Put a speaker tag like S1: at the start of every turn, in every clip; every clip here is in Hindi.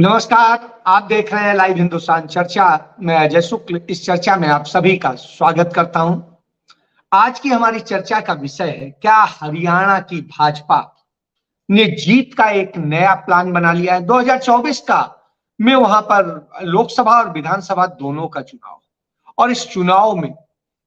S1: नमस्कार। आप देख रहे हैं लाइव हिंदुस्तान चर्चा। मैं अजय शुक्ल इस चर्चा में आप सभी का स्वागत करता हूं। आज की हमारी चर्चा का विषय है, क्या हरियाणा की भाजपा ने जीत का एक नया प्लान बना लिया है। 2024 का में वहां पर लोकसभा और विधानसभा दोनों का चुनाव, और इस चुनाव में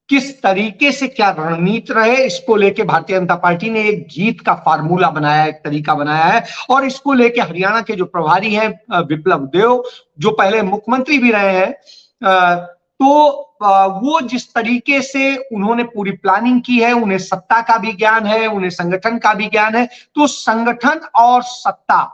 S1: किस तरीके से क्या रणनीति रहे, इसको लेके भारतीय जनता पार्टी ने एक जीत का फार्मूला बनाया, एक तरीका बनाया है। और इसको लेके हरियाणा के जो प्रभारी हैं विप्लव देव, जो पहले मुख्यमंत्री भी रहे हैं, वो जिस तरीके से उन्होंने पूरी प्लानिंग की है, उन्हें सत्ता का भी ज्ञान है, उन्हें संगठन का भी ज्ञान है। तो संगठन और सत्ता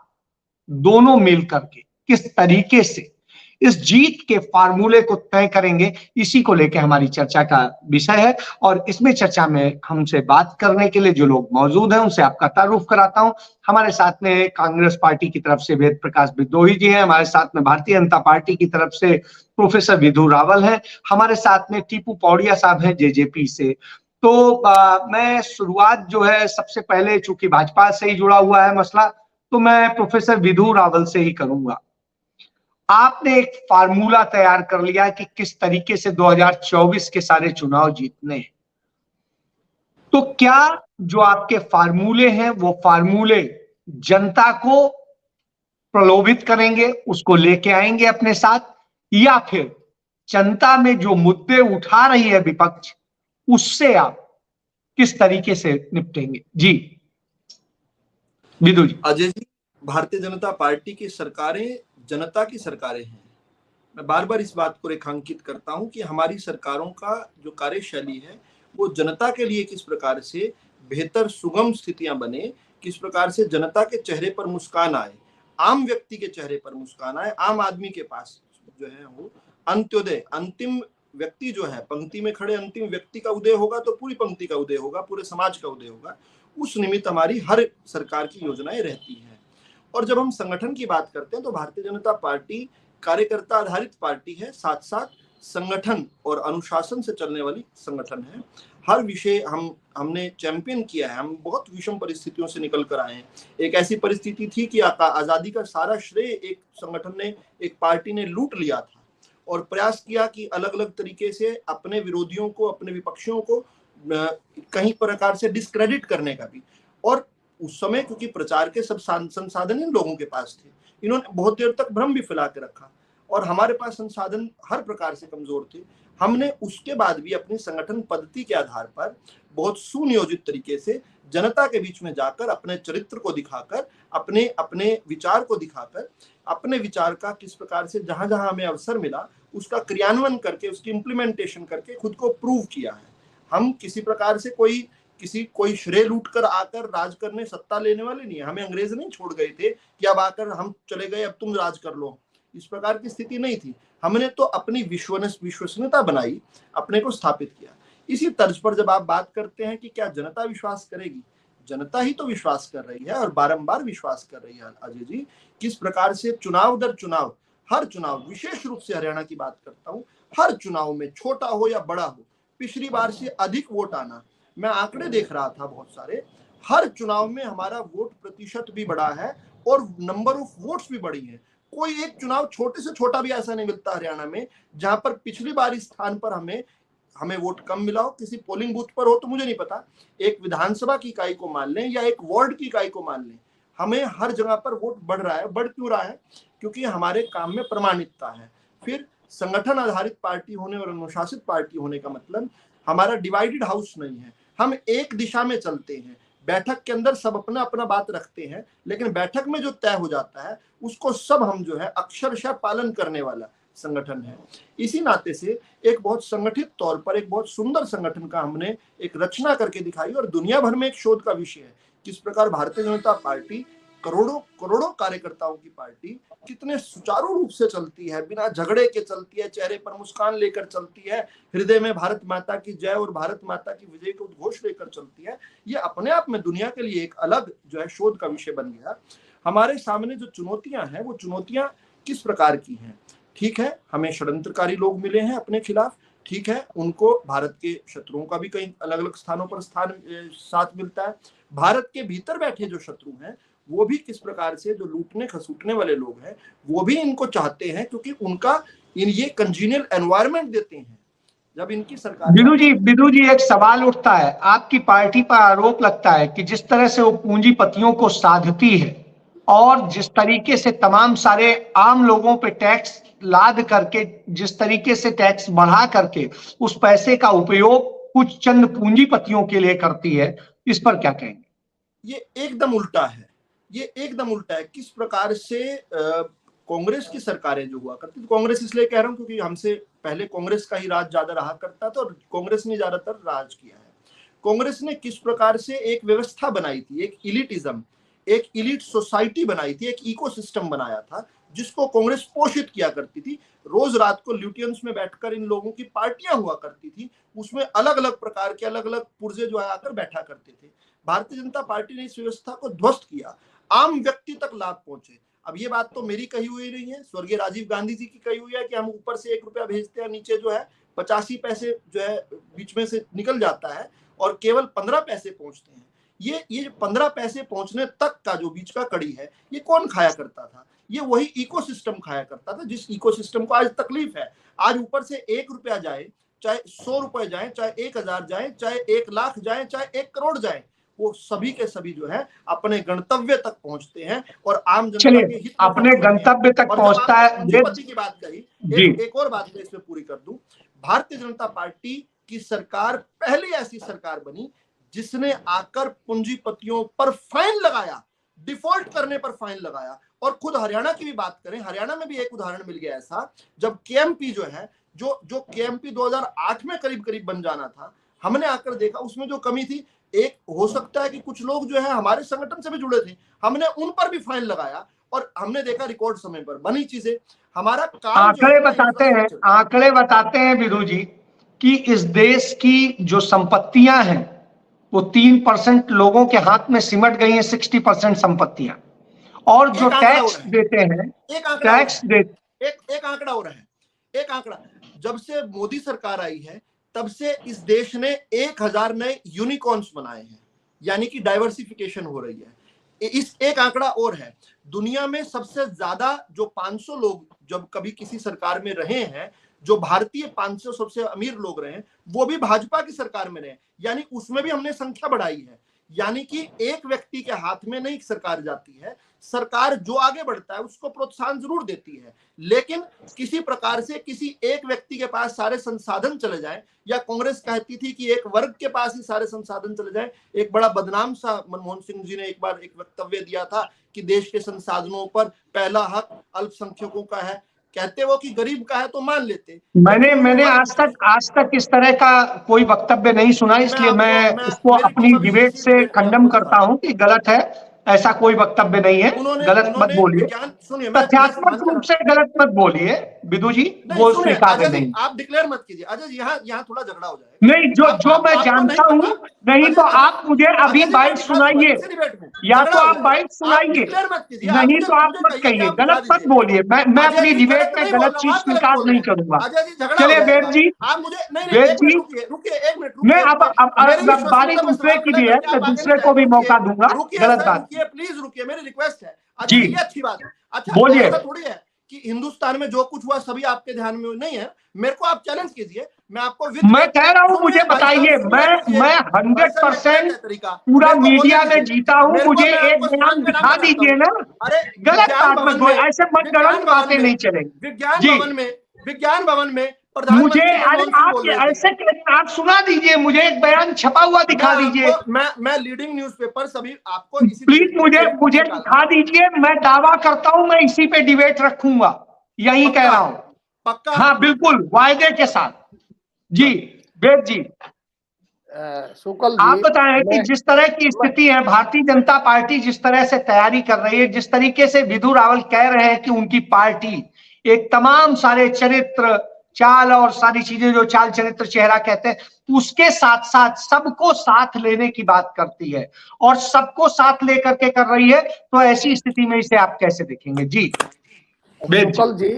S1: दोनों मिल करके किस तरीके से इस जीत के फार्मूले को तय करेंगे, इसी को लेकर हमारी चर्चा का विषय है। और इसमें चर्चा में हमसे बात करने के लिए जो लोग मौजूद हैं उनसे आपका तारुफ कराता हूं। हमारे साथ में कांग्रेस पार्टी की तरफ से वेद प्रकाश विद्रोही जी हैं, हमारे साथ में भारतीय जनता पार्टी की तरफ से प्रोफेसर विधु रावल हैं, हमारे साथ में टीपू पौड़िया साहब हैं जेजेपी से। तो मैं शुरुआत जो है सबसे पहले, चूंकि भाजपा से ही जुड़ा हुआ है मसला, तो मैं प्रोफेसर विधु रावल से ही करूंगा। आपने एक फार्मूला तैयार कर लिया कि किस तरीके से 2024 के सारे चुनाव जीतने हैं। तो क्या जो आपके फार्मूले हैं वो फार्मूले जनता को प्रलोभित करेंगे, उसको लेके आएंगे अपने साथ, या फिर जनता में जो मुद्दे उठा रही है विपक्ष, उससे आप किस तरीके से निपटेंगे? जी विदु जी।
S2: अजय जी, भारतीय जनता पार्टी की सरकारें जनता की सरकारें हैं। मैं बार बार इस बात को रेखांकित करता हूं कि हमारी सरकारों का जो कार्यशैली है वो जनता के लिए किस प्रकार से बेहतर सुगम स्थितियां बने, किस प्रकार से जनता के चेहरे पर मुस्कान आए, आम व्यक्ति के चेहरे पर मुस्कान आए, आम आदमी के पास जो है वो अंत्योदय, अंतिम व्यक्ति जो है, पंक्ति में खड़े अंतिम व्यक्ति का उदय होगा तो पूरी पंक्ति का उदय होगा, पूरे समाज का उदय होगा। उस निमित्त हमारी हर सरकार की योजनाएं रहती हैं। और जब हम संगठन की बात करते हैं तो भारतीय जनता पार्टी कार्यकर्ता आधारित पार्टी है, साथ साथ संगठन और अनुशासन से चलने वाली संगठन है। हर विषय हमने चैंपियन किया है। हम बहुत विषम परिस्थितियों से निकल कर आए हैं। एक ऐसी परिस्थिति थी कि आजादी का सारा श्रेय एक संगठन ने, एक पार्टी ने लूट लिया था और प्रयास किया कि अलग अलग तरीके से अपने विरोधियों को, अपने विपक्षियों को कहीं प्रकार से डिस्क्रेडिट करने का भी। और उस समय क्योंकि प्रचार के सब संसाधन इन लोगों के पास थे, इन्होंने बहुत देर तक भ्रम भी फैला के रखा और हमारे पास संसाधन हर प्रकार से कमजोर थे। हमने उसके बाद भी अपनी संगठन पद्धति के आधार पर बहुत सुनियोजित तरीके से जनता के बीच में जाकर अपने चरित्र को दिखाकर, अपने अपने विचार को दिखाकर, अपने विचार का किस प्रकार से जहां जहां हमें अवसर मिला उसका क्रियान्वयन करके, उसकी इम्प्लीमेंटेशन करके खुद को प्रूव किया है। हम किसी प्रकार से कोई श्रेय लूट कर आकर राज करने, सत्ता लेने वाले नहीं है। हमें अंग्रेज नहीं छोड़ गए थे कि अब आकर हम चले गए, अब तुम राज कर लो। इस प्रकार की स्थिति नहीं थी। हमने तो अपनी विश्वसनीयता बनाई, अपने को स्थापित किया। इसी तर्ज पर जब आप बात करते हैं कि क्या जनता विश्वास करेगी, जनता ही तो विश्वास कर रही है और बारंबार विश्वास कर रही है। अजय जी, किस प्रकार से चुनाव दर चुनाव, हर चुनाव, विशेष रूप से हरियाणा की बात करता हूँ, हर चुनाव में छोटा हो या बड़ा हो, पिछली बार से अधिक वोट आना। मैं आंकड़े देख रहा था बहुत सारे, हर चुनाव में हमारा वोट प्रतिशत भी बढ़ा है और नंबर ऑफ वोट्स भी बढ़ी है। कोई एक चुनाव छोटे से छोटा भी ऐसा नहीं मिलता हरियाणा में जहां पर पिछली बार इस स्थान पर हमें वोट कम मिला हो। किसी पोलिंग बूथ पर हो तो मुझे नहीं पता, एक विधानसभा की इकाई को मान लें या एक वार्ड की इकाई को मान लें, हमें हर जगह पर वोट बढ़ रहा है। बढ़ क्यों रहा है? क्योंकि हमारे काम में प्रमाणिकता है। फिर संगठन आधारित पार्टी होने और अनुशासित पार्टी होने का मतलब हमारा डिवाइडेड हाउस नहीं है। हम एक दिशा में चलते हैं। बैठक के अंदर सब अपना अपना बात रखते हैं, लेकिन बैठक में जो तय हो जाता है उसको सब हम जो है अक्षरशः पालन करने वाला संगठन है। इसी नाते से एक बहुत संगठित तौर पर एक बहुत सुंदर संगठन का हमने एक रचना करके दिखाई और दुनिया भर में एक शोध का विषय है किस प्रकार भारतीय जनता पार्टी, करोड़ों करोड़ों कार्यकर्ताओं की पार्टी कितने सुचारू रूप से चलती है, बिना झगड़े के चलती है, चेहरे पर मुस्कान लेकर चलती है, हृदय में भारत माता की जय और भारत माता की विजय के उद्घोष लेकर चलती है। ये अपने आप में दुनिया के लिए एक अलग जो है शोध का विषय बन गया। हमारे सामने जो चुनौतियां हैं वो चुनौतियां किस प्रकार की हैं? ठीक है, हमें षड्यंत्रकारी लोग मिले हैं अपने खिलाफ, ठीक है, उनको भारत के शत्रुओं का भी कई अलग अलग स्थानों पर साथ मिलता है। भारत के भीतर बैठे जो शत्रु हैं वो भी किस प्रकार से जो लूटने खसूटने वाले लोग हैं वो भी इनको चाहते हैं, क्योंकि उनका ये कंजीनियल एनवायरनमेंट देते हैं जब इनकी सरकार।
S1: बिदु जी एक सवाल उठता है, आपकी पार्टी पर आरोप लगता है कि जिस तरह से वो पूंजीपतियों को साधती है और जिस तरीके से तमाम सारे आम लोगों पे टैक्स लाद करके, जिस तरीके से टैक्स बढ़ा करके उस पैसे का उपयोग कुछ चंद पूंजीपतियों के लिए करती है, इस पर क्या कहेंगे?
S2: ये एकदम उल्टा है, ये एकदम उल्टा है। किस प्रकार से कांग्रेस की सरकारें जो हुआ करती थी, कांग्रेस इसलिए कह रहा हूं क्योंकि हमसे पहले कांग्रेस का ही राज ज्यादा रहा करता था और कांग्रेस ने ज्यादातर राज किया है। कांग्रेस ने किस प्रकार से एक व्यवस्था बनाई थी, एक इलिटिज्म, एक इलीट सोसाइटी बनाई थी, एक इकोसिस्टम बनाया था जिसको कांग्रेस पोषित किया करती थी। रोज रात को ल्यूटियंस में बैठकर इन लोगों की पार्टियां हुआ करती थी, उसमें अलग अलग प्रकार के अलग अलग पुर्जे जो है आकर बैठा करते थे। भारतीय जनता पार्टी ने इस व्यवस्था को ध्वस्त किया, आम व्यक्ति तक लाभ पहुंचे। अब ये बात तो मेरी कही हुई नहीं है, स्वर्गीय राजीव गांधी जी की कही हुई है कि हम ऊपर से 1 रुपया भेजते हैं, नीचे जो है 85 पैसे जो है बीच में से निकल जाता है और केवल 15 पैसे पहुंचते हैं। ये 15 पैसे पहुंचने तक का जो बीच का कड़ी है, ये कौन खाया करता था? ये वही इकोसिस्टम खाया करता था जिस इकोसिस्टम को आज तकलीफ है। आज ऊपर से 1 रुपया जाए, चाहे 100 रुपए जाए, चाहे 1000 जाए, चाहे 1 लाख जाए, चाहे 1 करोड़ जाए, वो सभी के सभी जो है अपने गंतव्य तक पहुंचते हैं और आम जनता के हित में
S1: अपने गंतव्य तक पहुंचता है।
S2: पूंजीपति की बात कही, एक और बात मैं इसमें पूरी कर दूं। भारतीय जनता पार्टी की सरकार पहली ऐसी सरकार बनी जिसने आकर पूंजीपतियों पर फाइन लगाया, डिफॉल्ट करने पर फाइन लगाया। और खुद हरियाणा की भी बात करें, हरियाणा में भी एक उदाहरण मिल गया ऐसा, जब केएमपी जो है, जो केएमपी 2008 में करीब करीब बन जाना था, हमने आकर देखा उसमें जो कमी थी, एक हो सकता है कि कुछ लोग जो है हमारे संगठन से भी जुड़े थे, हमने उन पर भी फाइन लगाया और हमने देखा रिकॉर्ड समय पर बनी चीजें। हमारा काम
S1: आंकड़े बताते हैं विधु जी कि इस देश की जो संपत्तियां हैं वो 3% लोगों के हाथ में सिमट गई हैं, 60% संपत्तियां। और जो टैक्स देते हैं, टैक्स देते,
S2: एक आंकड़ा हो रहा है, एक आंकड़ा, जब से मोदी सरकार आई है तब से इस देश ने 1000 नए यूनिकॉर्न्स बनाए हैं, यानी कि डाइवर्सिफिकेशन हो रही है। इस एक आंकड़ा और है, दुनिया में सबसे ज्यादा जो 500 लोग जब कभी किसी सरकार में रहे हैं, जो भारतीय 500 सबसे अमीर लोग रहे हैं, वो भी भाजपा की सरकार में रहे, यानी उसमें भी हमने संख्या बढ़ाई है। यानी कि एक व्यक्ति के हाथ में नहीं सरकार जाती है, सरकार जो आगे बढ़ता है उसको प्रोत्साहन जरूर देती है, लेकिन किसी प्रकार से किसी एक व्यक्ति के पास सारे संसाधन चले जाए, या कांग्रेस कहती थी कि एक वर्ग के पास ही सारे संसाधन चले जाए। एक बड़ा बदनाम सा मनमोहन सिंह जी ने एक बार एक वक्तव्य दिया था कि देश के संसाधनों पर पहला हक अल्पसंख्यकों का है, कहते वो कि गरीब का है तो मान लेते।
S1: मैंने आज तक इस तरह का कोई वक्तव्य नहीं सुना, इसलिए मैं उसको अपनी डिबेट से खंडन करता हूं कि गलत है, ऐसा कोई वक्तव्य नहीं है। गलत मत बोलिए, तथ्यात्मक रूप से गलत मत बोलिए विधु जी, वो स्वीकार नहीं।
S2: आप डिक्लेयर मत कीजिए अजय जी, यहाँ थोड़ा झगड़ा हो जाए।
S1: नहीं, जो मैं जानता हूँ, नहीं तो आप मुझे अभी बाइट सुनाइए, या तो आप बाइट सुनाइए, नहीं तो आप मत कहिए, गलत मत बोलिए। मैं अपनी डिबेट में गलत चीज स्वीकार नहीं करूंगा। चलिए वेद जी, मैं अब बारी दूसरे की भी है, मैं दूसरे को भी मौका दूंगा। गलत बात,
S2: प्लीज रुकिए, मेरी रिक्वेस्ट है जी, ये अच्छी बात है। अच्छा,
S1: बोलिए।
S2: ऐसा थोड़ी है कि हिंदुस्तान में जो कुछ हुआ सभी आपके ध्यान में नहीं है, मेरे को आप चैलेंज कीजिए, मैं आपको
S1: मैं कह रहा हूँ, मुझे बताइए, मैं 100% पूरा मीडिया में जीता हूँ, मुझे एक बयान दिखा दीजिए ना। गलत बात मत बोलिए, ऐसे मत गलत बातें नहीं चलेंगी।
S2: विज्ञान भवन में
S1: मुझे, अरे आप ऐसे आप सुना दीजिए, मुझे एक बयान छपा हुआ दिखा दीजिए।
S2: मैं लीडिंग न्यूज़पेपर सभी आपको
S1: प्लीज मुझे दिखा दीजिए, मैं दावा करता हूं मैं इसी पे डिबेट रखूंगा, यही कह रहा हूं,
S2: पक्का?
S1: हाँ बिल्कुल, वायदे के साथ। जी वेद जी,
S3: शुक्ल जी,
S1: आप बताएं कि जिस तरह की स्थिति है, भारतीय जनता पार्टी जिस तरह से तैयारी कर रही है, जिस तरीके से विधु रावल कह रहे हैं कि उनकी पार्टी एक तमाम सारे चरित्र, चाल और सारी चीजें जो चाल चरित्र चेहरा कहते हैं, उसके साथ साथ सबको साथ लेने की बात करती है और सबको साथ लेकर के कर रही है, तो ऐसी स्थिति में इसे आप कैसे देखेंगे? जी
S3: शुक्ल जी,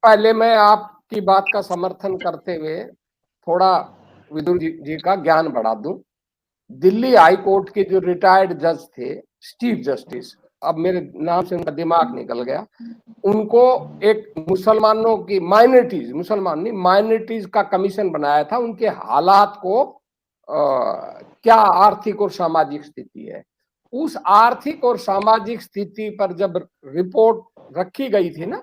S3: पहले मैं आपकी बात का समर्थन करते हुए थोड़ा विदुर जी का ज्ञान बढ़ा दूं। दिल्ली हाई कोर्ट के जो रिटायर्ड जज थे, चीफ जस्टिस, अब मेरे नाम से उनका दिमाग निकल गया, उनको एक मुसलमानों की माइनॉरिटीज, मुसलमान नहीं माइनॉरिटीज का कमीशन बनाया था, उनके हालात को क्या आर्थिक और सामाजिक स्थिति है, उस आर्थिक और सामाजिक स्थिति पर जब रिपोर्ट रखी गई थी ना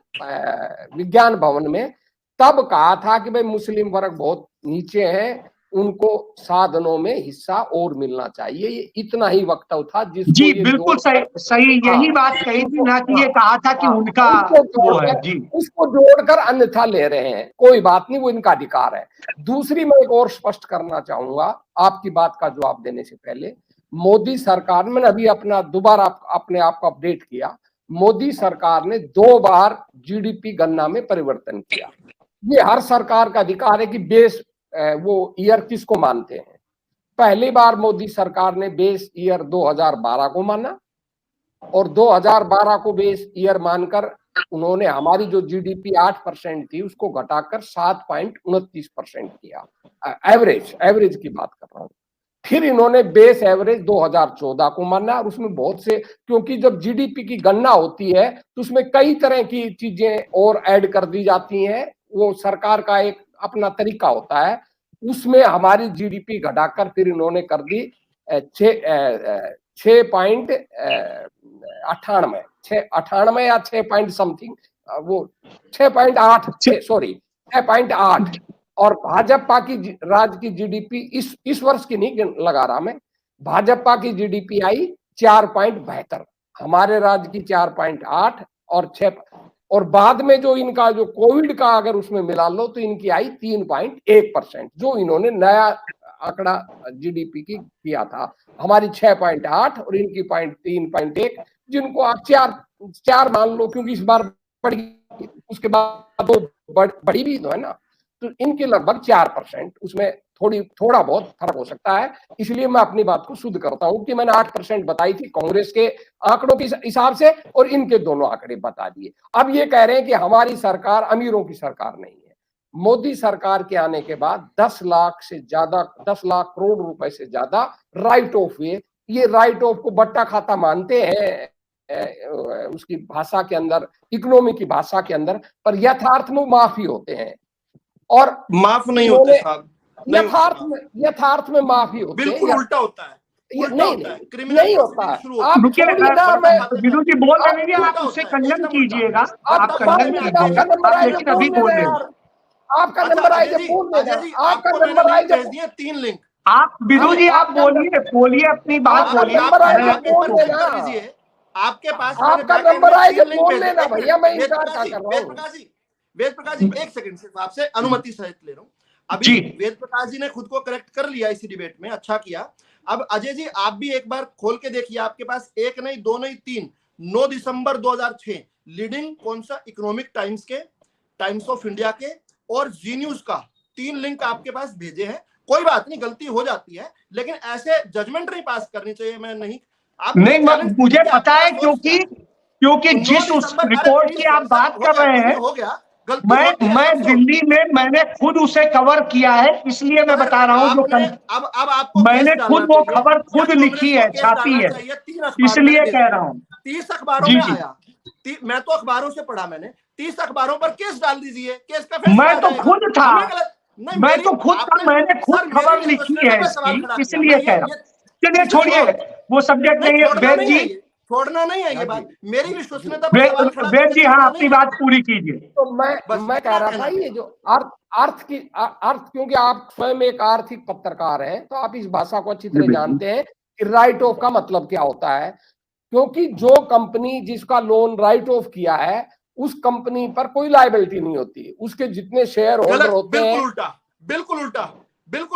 S3: विज्ञान भवन में, तब कहा था कि भाई मुस्लिम वर्ग बहुत नीचे है, उनको साधनों में हिस्सा और मिलना चाहिए। ये इतना ही वक्तव्य था जिसको
S1: जी बिल्कुल सही यही बात कही थी ना, कि ये कहा था कि उनका वो है जी,
S3: उसको जोड़कर अन्यथा ले रहे हैं, कोई बात नहीं, वो इनका अधिकार है। दूसरी मैं एक और स्पष्ट करना चाहूंगा आपकी बात का जवाब देने से पहले, मोदी सरकार, मैंने अभी अपना दोबारा अपने आप को अपडेट किया, मोदी सरकार ने 2 बार जीडीपी गणना में परिवर्तन किया। ये हर सरकार का अधिकार है कि बेस वो ईयर किसको मानते हैं। पहली बार मोदी सरकार ने बेस ईयर 2012 को माना और 2012 को बेस ईयर मानकर उन्होंने हमारी जो जीडीपी 8% थी उसको घटाकर 7.29% किया, एवरेज की बात कर रहा हूं। फिर इन्होंने बेस एवरेज 2014 को माना और उसमें बहुत से, क्योंकि जब जीडीपी की गणना होती है तो उसमें कई तरह की चीजें और ऐड कर दी जाती हैं, वो सरकार का एक अपना तरीका होता है, उसमें हमारी जीडीपी घटाकर फिर इन्होंने कर दी 6.98 या 6 पॉइंट समथिंग, वो 6.8 सॉरी 6.8। और भाजपा की राज्य की जीडीपी इस वर्ष की नहीं लगा रहा मैं, भाजपा की जीडीपी आई 4.72, हमारे राज्य की 4.8 और 6, और बाद में जो इनका जो कोविड का अगर उसमें मिला लो तो इनकी आई 3.1%, जो इन्होंने नया आंकड़ा जीडीपी की किया था। हमारी 6.8 और इनकी 3.1, जिनको आप 4 मान लो, क्योंकि इस बार बढ़ी, उसके बाद तो बढ़ी भी तो है ना, तो इनके लगभग 4%, उसमें थोड़ा बहुत फर्क हो सकता है। इसलिए मैं अपनी बात को शुद्ध करता हूं कि मैंने 8% बताई थी कांग्रेस के आंकड़ों के हिसाब से और इनके दोनों आंकड़े बता दिए। अब ये कह रहे हैं कि हमारी सरकार अमीरों की सरकार नहीं है। मोदी सरकार के आने के बाद 10 लाख करोड़ रुपए से ज्यादा राइट ऑफ हुए। ये राइट ऑफ को बट्टा खाता मानते हैं उसकी भाषा के अंदर, इकोनॉमी की भाषा के अंदर, पर यथार्थ में माफी होते हैं और
S2: माफ नहीं होते साहब,
S3: यथार्थ में माफी होती है,
S2: बिल्कुल उल्टा होता है,
S3: नहीं होता।
S1: आप विदु जी बोल रहे हैं, आप उससे खंडन कीजिएगा, आप खंडन कीजिएगा, लेकिन अभी बोल रहे हैं
S3: आपका नंबर आए जब बोल देना, आपका नंबर आए जब
S2: 3 लिंक,
S1: आप विदु जी आप बोलिए अपनी बात बोलिए,
S2: आपके पास
S3: आपका नंबर आए जब बोल देना भैया, मैं इंतजार कर रहा हूँ।
S2: वेद प्रकाश जी एक सेकंड सिर्फ आपसे अनुमति सहित ले रहा हूँ। अभी वेद प्रकाश जी ने खुद को करेक्ट कर लिया इसी डिबेट में, अच्छा किया। अब अजय जी आप भी एक बार खोल के देखिए, आपके पास 1 नहीं 2 नहीं 3, 9 दिसंबर 2006 लीडिंग कौन सा इकोनॉमिक टाइम्स के, टाइम्स ऑफ इंडिया के और जी न्यूज का 3 लिंक आपके पास भेजे हैं। कोई बात नहीं, गलती हो जाती है, लेकिन ऐसे जजमेंट नहीं पास करनी चाहिए। मैं नहीं, आप
S1: नहीं, मुझे पता है, क्योंकि जिस उस रिपोर्ट की आप बात कर रहे हैं,
S2: हो गया,
S1: मैं दिल्ली में मैंने खुद उसे कवर किया है, इसलिए मैं बता रहा हूँ।
S2: अब आपको
S1: मैंने खुद वो खबर खुद लिखी है, छापी है, इसलिए कह रहा हूँ।
S2: 30 अखबारों में आया, मैं तो अखबारों से पढ़ा, मैंने 30 अखबारों पर केस डाल दीजिए, केस का फैसला।
S1: मैं तो खुद था, मैंने खुद खबर लिखी है इसकी, इसलिए कह रहा हूँ। चलिए छोड़िए, वो सब्जेक्ट नहीं है। वेद जी
S2: छोड़ना नहीं है ये बात, मेरी विश्वसनीयता।
S1: वेद जी हाँ, अपनी बात पूरी कीजिए।
S3: तो मैं कह रहा था, ये जो अर्थ, क्योंकि आप स्वयं एक आर्थिक पत्रकार हैं, तो आप इस भाषा को अच्छी तरह जानते हैं कि राइट ऑफ का मतलब क्या होता है। क्योंकि जो कंपनी जिसका लोन राइट ऑफ किया है, उस कंपनी पर कोई लायबिलिटी नहीं होती, उसके जितने शेयर होल्डर होते हैं।
S2: बिल्कुल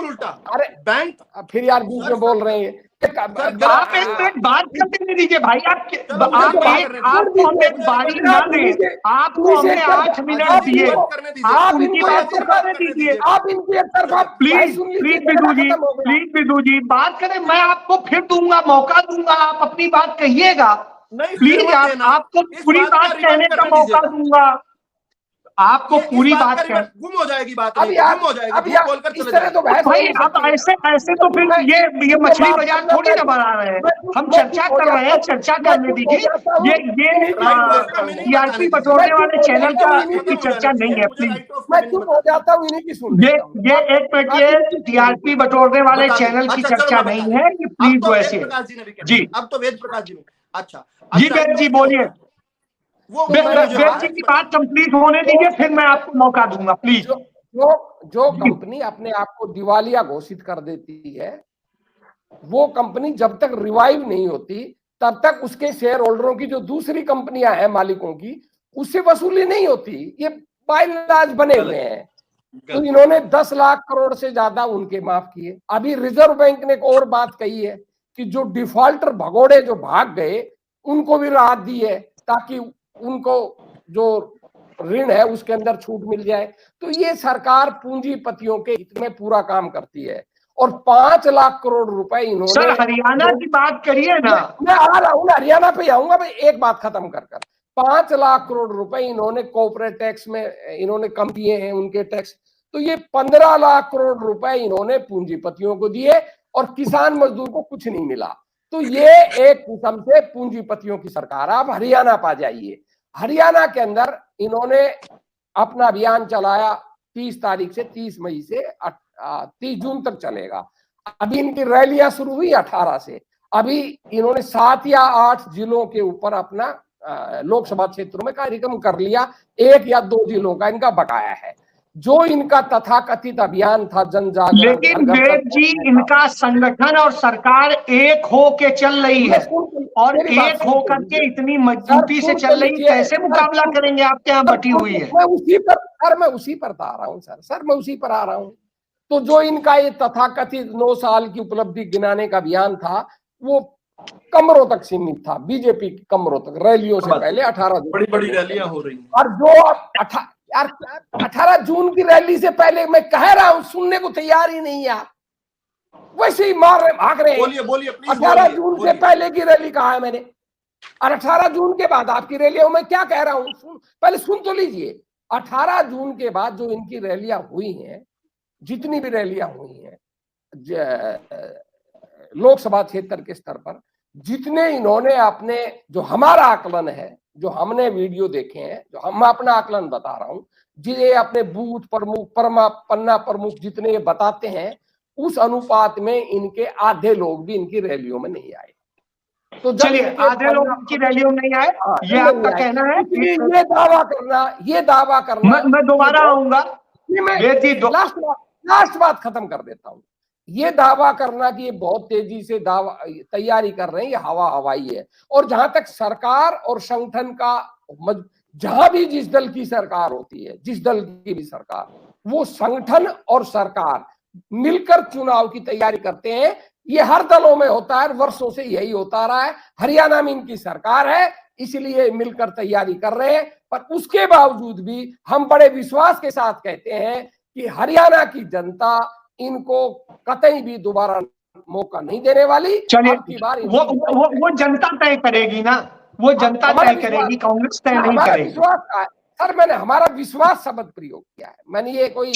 S2: उल्टा।
S3: अरे
S2: बैंक
S3: फिर यार बीच में बोल रहे हैं,
S1: आप एक बात करने दीजिए भाई, आपको हम एक बारी ना दें, आपको हमने 8 मिनट दिए, आप उनकी बात को करने दीजिए।
S3: आप इनकी एक तरफा
S1: प्लीज विदु जी बात करें, मैं आपको फिर दूंगा, मौका दूंगा, आप अपनी बात कहिएगा। प्लीज आपको पूरी बात कहने का मौका दूंगा। आपको पूरी बात कर
S2: गुम हो जाएगी बात,
S3: अब यार,
S2: गुम हो जाएगी,
S3: अब यार
S2: बोलकर
S3: इस
S2: चले
S3: तरह तो बहस
S1: भाई अब ऐसे तो फिर ये मछली बाजार थोड़ी ना बना रहे हैं, हम चर्चा कर रहे हैं, चर्चा करने दीजिए। ये टीआरपी बटोरने वाले चैनल की चर्चा नहीं है, प्लीज।
S3: मैं चुप हो जाता हूँ, इन्हीं की सुन
S1: ये एक मिनट, ये टीआरपी बटोरने वाले चैनल की चर्चा नहीं है, ये प्लीज वो ऐसे। जी
S2: अब तो वेद प्रकाश जी ने, अच्छा
S1: जी वेद जी बोलिए, वेद जी की बात कंप्लीट होने दीजिए, फिर मैं आपको मौका दूंगा, प्लीज।
S3: जो कंपनी अपने आप को दिवालिया घोषित कर देती है, वो कंपनी जब तक रिवाइव नहीं होती तब तक उसके शेयर होल्डरों की जो दूसरी कंपनियां हैं मालिकों की, उससे वसूली नहीं होती। ये बायलाज बने हुए हैं। तो इन्होंने 10 लाख करोड़ से ज्यादा उनके माफ किए। अभी रिजर्व बैंक ने एक और बात कही है कि जो डिफॉल्टर भगोड़े जो भाग गए उनको भी राहत दी है, ताकि उनको जो ऋण है उसके अंदर छूट मिल जाए। तो ये सरकार पूंजीपतियों के हित में पूरा काम करती है। और 5 लाख करोड़ रुपए इन्होंने,
S1: सर हरियाणा की बात करिए ना।
S3: मैं आ रहा हूँ, हरियाणा पे आऊंगा, भाई एक बात खत्म कर 5 लाख करोड़ रुपए इन्होंने कॉर्पोरेट टैक्स में इन्होंने कम किए हैं, उनके टैक्स। तो ये 15 लाख करोड़ रुपए इन्होंने पूंजीपतियों को दिए और किसान मजदूर को कुछ नहीं मिला। तो ये एक किस्म से पूंजीपतियों की सरकार। आप हरियाणा पा जाइए, हरियाणा के अंदर इन्होंने अपना अभियान चलाया 30 तारीख से 30 मई से 30 जून तक चलेगा। अभी इनकी रैलियां शुरू हुई 18 से। अभी इन्होंने 7 या 8 जिलों के ऊपर अपना लोकसभा क्षेत्रों में कार्यक्रम कर लिया। 1 या 2 जिलों का इनका बकाया है। जो इनका तथाकथित अभियान था जन जागरण,
S1: लेकिन वेद जी इनका संगठन और सरकार एक हो के चल रही है, और एक हो करके इतनी मजबूती से चल रही है, कैसे मुकाबला करेंगे? आपके यहाँ बटी हुई है।
S3: मैं उसी पर आ रहा हूँ सर, मैं उसी पर आ रहा हूँ। तो जो इनका ये तथाकथित 9 साल की उपलब्धि गिनाने का अभियान था, वो कमरों तक सीमित था, बीजेपी की कमरों तक। रैलियों से पहले 18
S2: बड़ी रैलियां हो रही हैं।
S3: और जो 18 जून की रैली से पहले मैं कह रहा हूं, सुनने को तैयार ही नहीं है, वैसे ही मार रहे, भाग रहे हैं।
S2: बोलिए
S3: 18 जून से पहले की रैली कहा है मैंने, और 18 जून के बाद आपकी रैलियों में क्या कह रहा हूं, पहले सुन तो लीजिए। 18 जून के बाद जो इनकी रैलियां हुई हैं, जितनी भी रैलियां हुई हैं लोकसभा क्षेत्र के स्तर पर, जितने इन्होंने अपने, जो हमारा आकलन है, जो हमने वीडियो देखे हैं, जो हम अपना आकलन बता रहा हूं, जिन्हें अपने बूथ प्रमुख, पन्ना प्रमुख जितने बताते हैं, उस अनुपात में इनके आधे लोग भी इनकी रैलियों में नहीं आए। तो
S1: चलिए, आधे लोग इनकी रैलियों में नहीं आए, ये आपका कहना है।
S3: ये दावा करना
S1: मैं दोबारा आऊंगा,
S3: लास्ट बात खत्म कर देता हूं। ये दावा करना कि ये बहुत तेजी से तैयारी कर रहे हैं, ये हवाई है। और जहां तक सरकार और संगठन का, जहां भी जिस दल की सरकार होती है, जिस दल की भी सरकार, वो संगठन और सरकार मिलकर चुनाव की तैयारी करते हैं। ये हर दलों में होता है, वर्षों से यही होता रहा है। हरियाणा में इनकी सरकार है, इसलिए मिलकर तैयारी कर रहे हैं। पर उसके बावजूद भी हम बड़े विश्वास के साथ कहते हैं कि हरियाणा की जनता इनको कतई भी दोबारा मौका नहीं देने वाली।
S1: चलिए, वो जनता तय करेगी ना, वो जनता तय करेगी, कांग्रेस तय नहीं करेगी।
S3: सर, मैंने हमारा विश्वास शब्द प्रयोग किया है, मैंने ये कोई,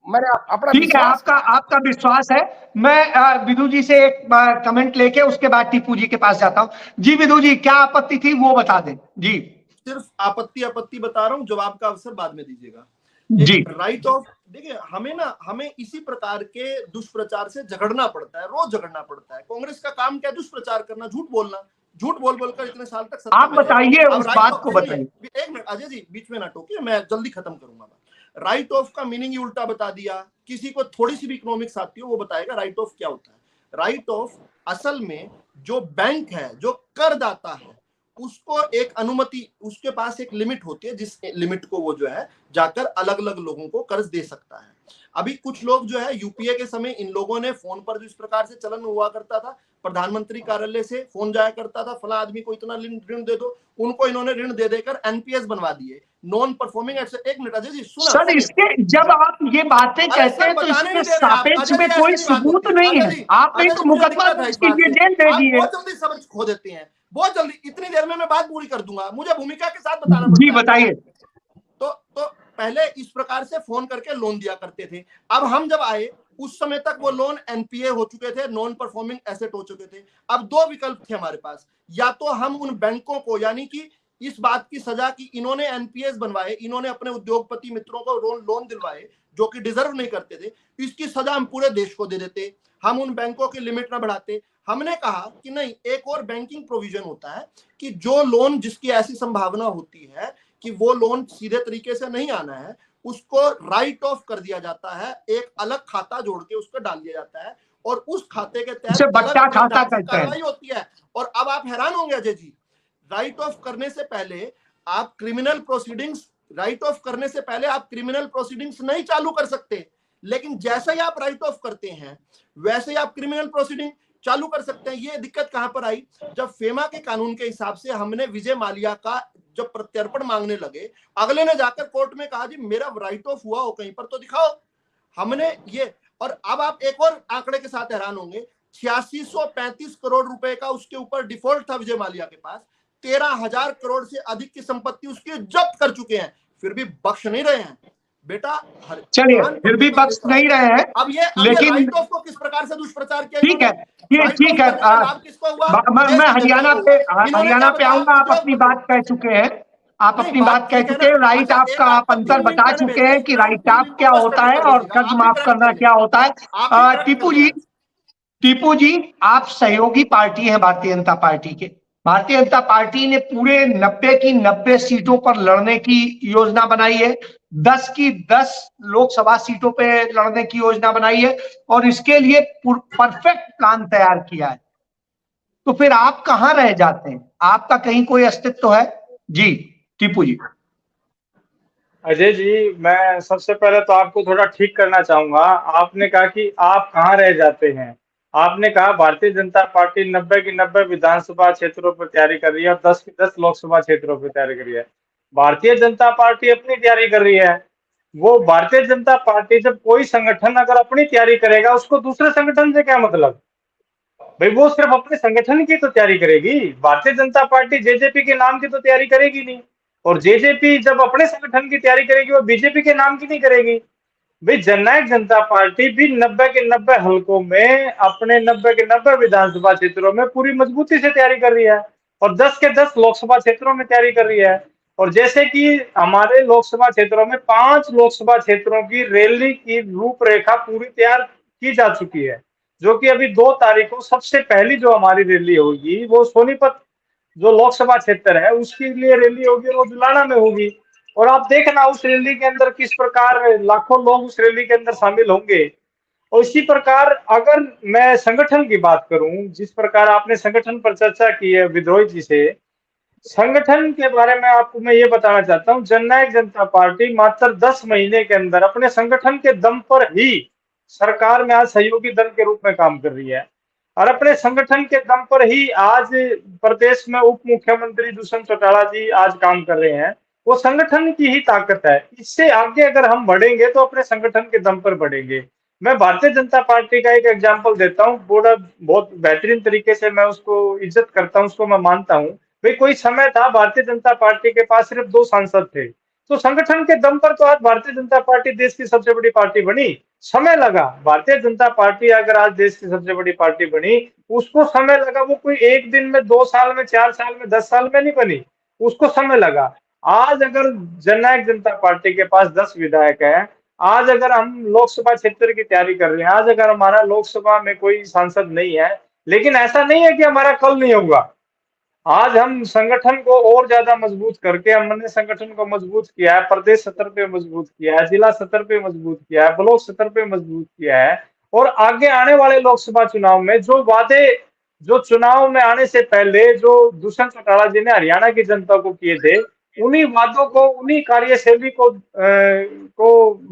S3: मैंने अपना,
S1: ठीक है, आपका विश्वास है। मैं विधु जी से एक कमेंट लेके उसके बाद टीपू जी के पास जाता हूं। जी विधु जी, क्या आपत्ति थी वो बता दें। जी,
S2: सिर्फ आपत्ति बता रहा हूं, जवाब का अवसर बाद में दीजिएगा
S1: जी।
S2: राइट ऑफ, देखिए हमें इसी प्रकार के दुष्प्रचार से झगड़ना पड़ता है, रोज झगड़ना पड़ता है। कांग्रेस का काम क्या? दुष्प्रचार करना, झूठ बोलना, झूठ बोलकर इतने साल तक।
S1: आप बताइए, उस बात को बताइए।
S2: एक मिनट अजय जी, बीच में ना टोकिए, मैं जल्दी खत्म करूंगा। राइट ऑफ का मीनिंग ही उल्टा बता दिया। किसी को थोड़ी सी भी इकोनॉमिक्स आती हो वो बताएगा राइट ऑफ क्या होता है। राइट ऑफ असल में जो बैंक है, जो करदाता है, उसको एक अनुमति, उसके पास एक लिमिट होती है, जिस लिमिट को वो जो है जाकर अलग अलग लोगों को कर्ज दे सकता है। अभी कुछ लोग जो है, यूपीए के समय इन लोगों ने फोन पर जो इस प्रकार से चलन हुआ करता था, प्रधानमंत्री कार्यालय से फोन जाया करता था, फला आदमी को इतना ऋण दे दो, उनको इन्होंने ऋण दे देकर एनपीएस बनवा दिए, नॉन परफॉर्मिंग एसेट। एक मिनट अजय जी सुना
S1: सर, इसके जब आप ये बातें कहते हैं तो इसके सापेक्ष में कोई सबूत नहीं है। आपने तो मुकदमा दर्ज कीजिए, जेल भेजिए।
S2: बहुत जल्दी समझ खो देते हैं, बहुत जल्दी। इतनी देर में मैं बात पूरी कर दूंगा, मुझे भूमिका के साथ बताना पड़ता है।
S1: जी बताइए।
S2: तो पहले इस प्रकार से फोन करके लोन दिया करते थे। अब हम जब आए उस समय तक वो लोन एनपीए हो चुके थे, नॉन परफॉर्मिंग एसेट हो चुके थे। अब दो विकल्प थे हमारे पास, या तो हम उन बैंकों को, यानी कि इस बात की सजा कि इन्होंने एनपीएस बनवाए, इन्होंने अपने उद्योगपति मित्रों को लोन दिलवाए जो कि डिजर्व नहीं करते थे, इसकी सजा हम पूरे देश को दे देते, हम उन बैंकों की लिमिट ना बढ़ाते। हमने कहा कि नहीं, एक और बैंकिंग प्रोविजन होता है कि जो लोन जिसकी ऐसी संभावना होती है कि वो लोन सीधे तरीके से नहीं आना है, उसको राइट ऑफ कर दिया जाता है, एक अलग खाता जोड़ के उसको डाल दिया जाता है और उस खाते के तहत
S1: बट्टा खाता कहते हैं,
S2: कार्रवाई होती है। और अब आप हैरान होंगे अजय जी, राइट ऑफ करने से पहले आप क्रिमिनल प्रोसीडिंग्स, राइट ऑफ करने से पहले आप क्रिमिनल प्रोसीडिंग्स नहीं चालू कर सकते, लेकिन जैसे ही आप राइट ऑफ करते हैं वैसे ही आप क्रिमिनल प्रोसीडिंग चालू कर सकते हैं। ये दिक्कत कहां पर आई, जब फेमा के कानून के हिसाब से हमने विजय माल्या का जब प्रत्यर्पण मांगने लगे, अगले ने जाकर कोर्ट में कहा जी मेरा राइट ऑफ हुआ हो कहीं पर तो दिखाओ, हमने ये। और अब आप एक और आंकड़े के साथ हैरान होंगे, 8635 करोड़ रुपए का उसके ऊपर डिफॉल्ट था विजय माल्या के पास, 13,000 करोड़ से अधिक की संपत्ति उसकी जब्त कर चुके हैं, फिर भी बख्श नहीं रहे हैं बेटा।
S1: चलिए, फिर भी बख्श नहीं रहे हैं।
S2: अब ये
S1: लेकिन
S2: राइट ऑफ को किस प्रकार से दुष्प्रचार किया,
S1: ठीक है, ये ठीक है,
S2: किसको हुआ?
S1: मैं हरियाणा पे आऊंगा। आप अपनी बात कह चुके हैं, आप अपनी बात कह चुके हैं, राइट ऑफ का आप अंतर बता चुके हैं कि राइट ऑफ क्या होता है और कर्ज माफ करना क्या होता है। टीपू जी, आप सहयोगी पार्टी हैं भारतीय जनता पार्टी के। भारतीय जनता पार्टी ने पूरे 90 की 90 सीटों पर लड़ने की योजना बनाई है, 10 की 10 लोकसभा सीटों पे लड़ने की योजना बनाई है और इसके लिए परफेक्ट प्लान तैयार किया है। तो फिर आप कहां रह जाते हैं? आपका कहीं कोई अस्तित्व है? जी टीपू जी।
S4: अजय जी, मैं सबसे पहले तो आपको थोड़ा ठीक करना चाहूंगा। आपने कहा कि आप कहां रह जाते हैं, आपने कहा भारतीय जनता पार्टी 90 की 90 विधानसभा क्षेत्रों पर तैयारी कर रही है और 10 की 10 लोकसभा क्षेत्रों पर तैयारी कर रही है। भारतीय जनता पार्टी अपनी तैयारी कर रही है। वो भारतीय जनता पार्टी, जब कोई संगठन अगर अपनी तैयारी करेगा उसको दूसरे संगठन से क्या मतलब भाई? वो सिर्फ अपने संगठन की तो तैयारी करेगी। भारतीय जनता पार्टी जेजेपी के नाम की तो तैयारी करेगी नहीं, और जेजेपी जब अपने संगठन की तैयारी करेगी वो बीजेपी के नाम की नहीं करेगी। भाई जननायक जनता पार्टी भी 90 के 90 हलकों में अपने 90 के 90 विधानसभा क्षेत्रों में पूरी मजबूती से तैयारी कर रही है और 10 के 10 लोकसभा क्षेत्रों में तैयारी कर रही है। और जैसे कि हमारे लोकसभा क्षेत्रों में 5 लोकसभा क्षेत्रों की रैली की रूपरेखा पूरी तैयार की जा चुकी है, जो कि अभी 2 तारीख को सबसे पहली जो हमारी रैली होगी वो सोनीपत जो लोकसभा क्षेत्र है उसके लिए रैली होगी, वो जुलाना में होगी। और आप देखना उस रैली के अंदर किस प्रकार लाखों लोग उस रैली के अंदर शामिल होंगे। और इसी प्रकार अगर मैं संगठन की बात करूं, जिस प्रकार आपने संगठन पर चर्चा की है विद्रोही जी से, संगठन के बारे में आपको मैं ये बताना चाहता हूं, जननायक जनता पार्टी मात्र 10 महीने के अंदर अपने संगठन के दम पर ही सरकार में आज सहयोगी दल के रूप में काम कर रही है और अपने संगठन के दम पर ही आज प्रदेश में उप मुख्यमंत्री दुष्यंत चौटाला जी आज काम कर रहे हैं। वो संगठन की ही ताकत है। इससे आगे अगर हम बढ़ेंगे तो अपने संगठन के दम पर बढ़ेंगे। मैं भारतीय जनता पार्टी का एक एग्जांपल देता हूँ, बहुत बेहतरीन तरीके से मैं उसको इज्जत करता हूँ, उसको मैं मानता हूँ। भाई कोई समय था भारतीय जनता पार्टी के पास सिर्फ 2 सांसद थे, तो संगठन के दम पर तो आज भारतीय जनता पार्टी देश की सबसे बड़ी पार्टी बनी। समय लगा, भारतीय जनता पार्टी अगर आज देश की सबसे बड़ी पार्टी बनी उसको समय लगा। वो कोई एक दिन में, 2 साल में, 4 साल में, 10 साल में नहीं बनी, उसको समय लगा। आज अगर जननायक जनता पार्टी के पास 10 विधायक हैं, आज अगर हम लोकसभा क्षेत्र की तैयारी कर रहे हैं, आज अगर हमारा लोकसभा में कोई सांसद नहीं है, लेकिन ऐसा नहीं है कि हमारा कल नहीं होगा। आज हम संगठन को और ज्यादा मजबूत करके हमने संगठन को मजबूत किया है, प्रदेश स्तर पे मजबूत किया है, जिला स्तर पे मजबूत किया है, ब्लॉक स्तर पे मजबूत किया है। और आगे आने वाले लोकसभा चुनाव में जो वादे, जो चुनाव में आने से पहले जो दुष्यंत चौटाला जी ने हरियाणा की जनता को किए थे, उन्हीं वादों को, उन्हीं कार्यशैली को